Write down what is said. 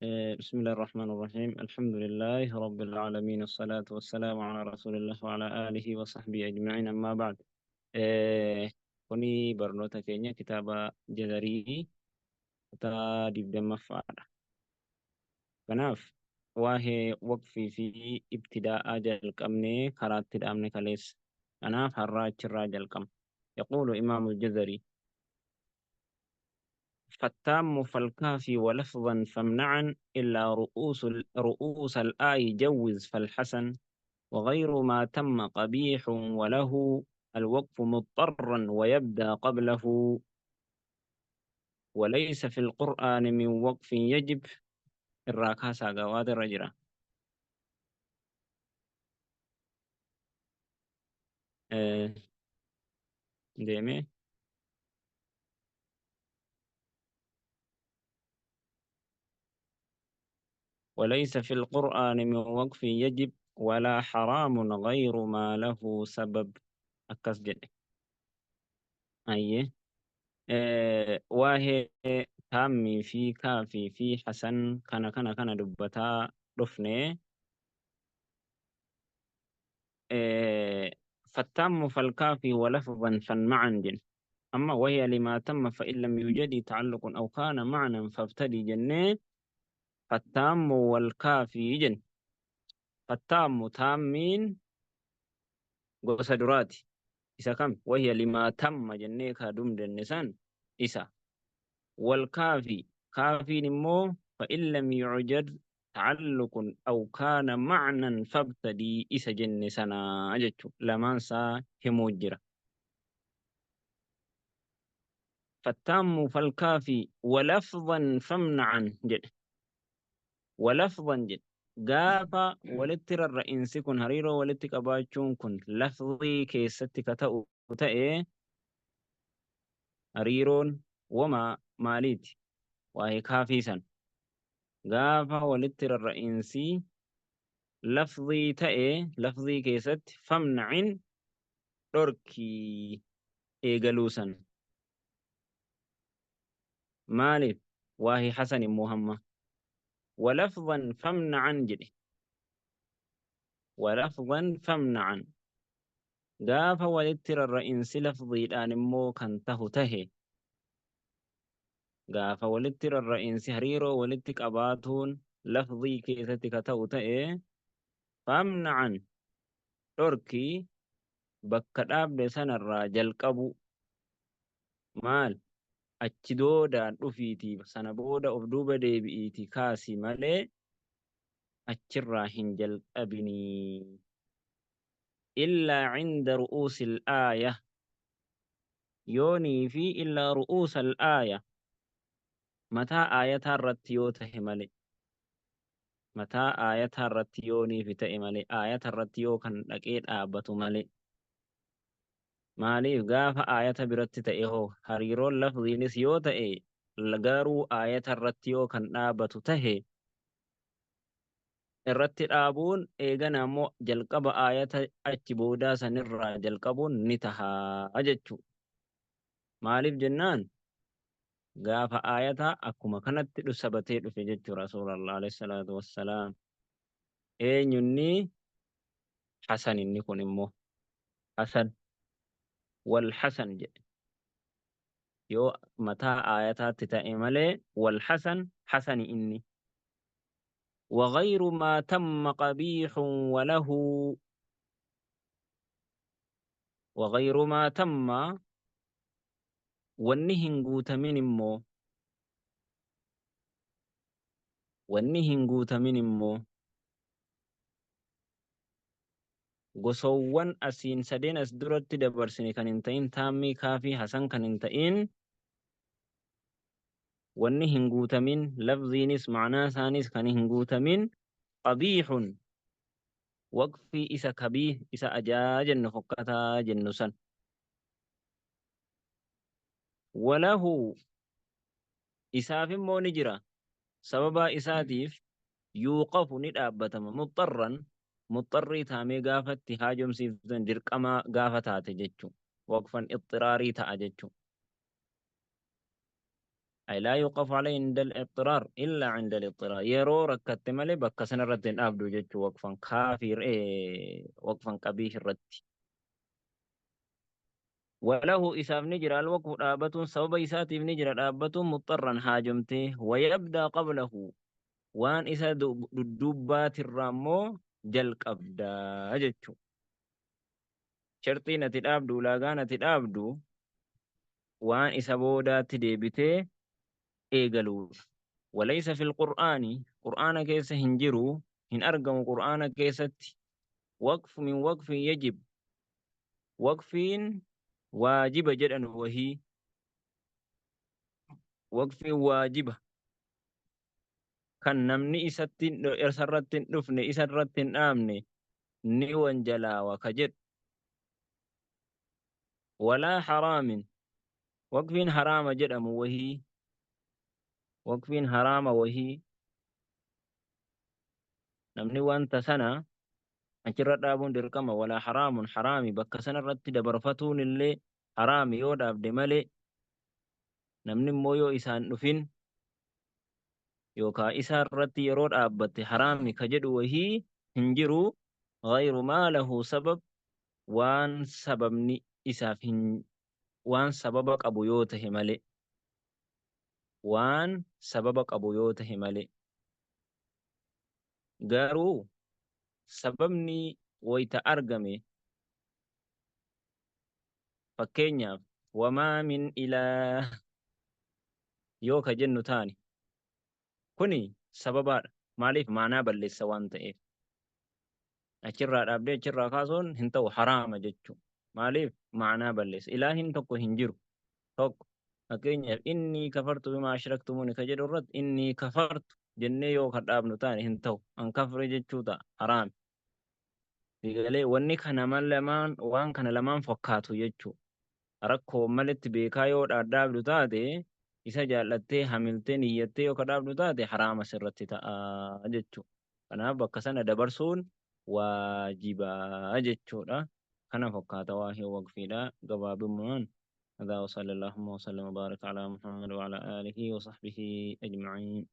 بسم الله الرحمن الرحيم الحمد لله رب العالمين الصلاة والسلام على رسول الله وعلى آله وصحبه أجمعين أما بعد آه، كوني برنوتا كينيا كتاب جذري تا دبدما فعلا كناف واه وقفي في ابتداء جل قمني كرات الأمن كليس كناف هراج الراجل قم يقول إمام الجذري فالتام فالكافي ولفظا فامنعا إلا رؤوس الآي جوز فالحسن وغير ما تم قبيح وله الوقف مضطرا ويبدأ قبله وليس في القرآن من وقف يجب الراكاسة قواد الرجرة آه ديمي وليس في القرآن من وقف يجب ولا حرام غير ما له سبب أكس جد أيه waa'ee taammii fi kaafii fi hasan kana dubbataa dhufne فالتام فالكافي ولفظا فانمعا جن أما وهي لما تم فإن لم يوجد تعلق أو كان معنى فابتدي جنة فالتام والكافي جن فالتام تامين قصدراتي إذا كم وهي لما تم جنة كدوم النسان إسا والكافي كافي نمو فإن لم يوجد تعلق أو كان معنى فابتدي إسا جن سنا أجتشو لمنسى هموجرة فالتام فالكافي ولفظا فامنعا جد ولفظا جد قافا ولتر الرئيس كن هريرو ولتك أباچون كن لفظي كيستك تأو تأي هريرون وما ماليتي وهي كافي سن قافا ولتر الرئيس لفظي تأي لفظي كيست فامنعن تركي إيجالوسن مالف واهي حسن مهمة ولفظا فامنعن جدي ولفظا فامنعن قاف ولتر الرئيس لفظي الآن مو كان تهي قاف ولتر الرئيس هريرو ولتك أباتون لفظي كيستك تهي فامنعن تركي بكتاب بسن الراجل قبو مال achi doodaan dhufiitii sana booda of duuba deebi'iiti kaasi malee achirraa hin jalqabinii illaa cinda ru'uusi al-aaya yoonii fi illaa ru'uusa al-aaya mataa aayataa irratti yoo tahe malee mataa aayataa irratti yoonii fi ta'e malee aayata irratti yoo kan dhaqee dhaabbatu malee maaliif gaafa aayata biratti ta'e hoo hariiroon lafziinis yoo ta'e garuu aayata irratti yoo kan dhaabbatu tahe irratti dhaabuun eegana ammoo jalqaba aayata achi boodaa sanirraa jalqabuun ni tahaa jechuudha. Maaliif jennaan gaafa aayata akkuma kanatti dhussabatee dhufe jechuudha rasuulallah alayhi salaatu wassalaam. Eenyunni Hasan inni kun immoo Hasan wal Hasan jedhe yoo mataa aayataatti ta'e malee wal Hasan Hasani inni. وغير ما تم قبيح وله وغير ما تم wanni hin guutamin immoo wanni hin guutamin immoo gosoowwan asiin sadeen as duratti dabarsine kan hin ta'in taammii kaafii hasan kan hin ta'in wanni hin guutamin lafziinis macnaa isaanis kan hin guutamin qabiixun waqfii isa kabii isa ajaa jennu fokkataa jennu san walahu isaaf immoo ni jira sababaa isaatiif yuuqafu ni dhaabbatama muxarrii taamee gaafatti haajomsiiftan dirqamaa gaafa taate jechuun waqfan ixxiraarii ta'a jechuun أي لا يوقف عليه عند الاضطرار إلا عند الاضطرار يرو ركت مالي بكسن الرد أبدو جج وقفا كافر وقفا قبيح الرد وله إساف نجر الوقف دابة سبب إسات نجر دابة مضطرا حاجمته ويبدأ قبله وان إسا دبات الرامو جلق أبدا جج شرطي نتدابدو لاغا نتدابدو وان إسا بودات ديبته إيغلو وليس في القرآن قرآن كيس هنجرو هن أرقم قرآن كيست وقف من وقف يجب وقف واجب جدا وهي وقف واجبة كان نمني إساتين إرسرتين دفني إسرتين آمني نيوان جلا وكجد ولا حرام وقف حرام جدا وهي وقف حرام وهي نمني وانت سنة achirra dhaabuun dirqama walaa haraamun haraami bakka sanarratti dabarfatuun illee haraami yoo dhaabde malee namni immoo yoo isaan dhufin yookaan isaa irratti yeroo dhaabbatte haraami ka jedhu wahii hin jiru ghayru maa lahu sabab waan sababni isaaf hin waan sababa qabu yoo tahe malee waan sababa qabu yoo tahe malee garuu sababni wayta argame fakkeenyaaf wamaa min ilaah yoo ka jennu taane kuni sababaadha maaliif maanaa balleessa waan ta'eef achirraa dhaabdee achirraa kaasuun hin ta'u haraama jechuudha maaliif maanaa balleessa ilaahin tokko hin jiru tokko fakkeenyaaf inni kafartu bima ashraktumuni ka jedhu irratti inni kafartu jennee yoo kan dhaabnu taane hin ta'u an kafre jechuu ta'a haraami digalee wanni kana lamaan waan kana lamaan fakkaatu jechuu rakkoo malitti beekaa yoo dhaabdu taate isa jaallattee hamiltee niyyattee yoo kadhaabdu taate haraama sirratti ta'a jechuudha. Kanaaf bakka sana dabarsuun waajibaa jechuudha. Kana fakkaata waa hin waqfiidha gabaabummaan. هذا وصلى اللهم وسلم وبارك على محمد وعلى آله وصحبه أجمعين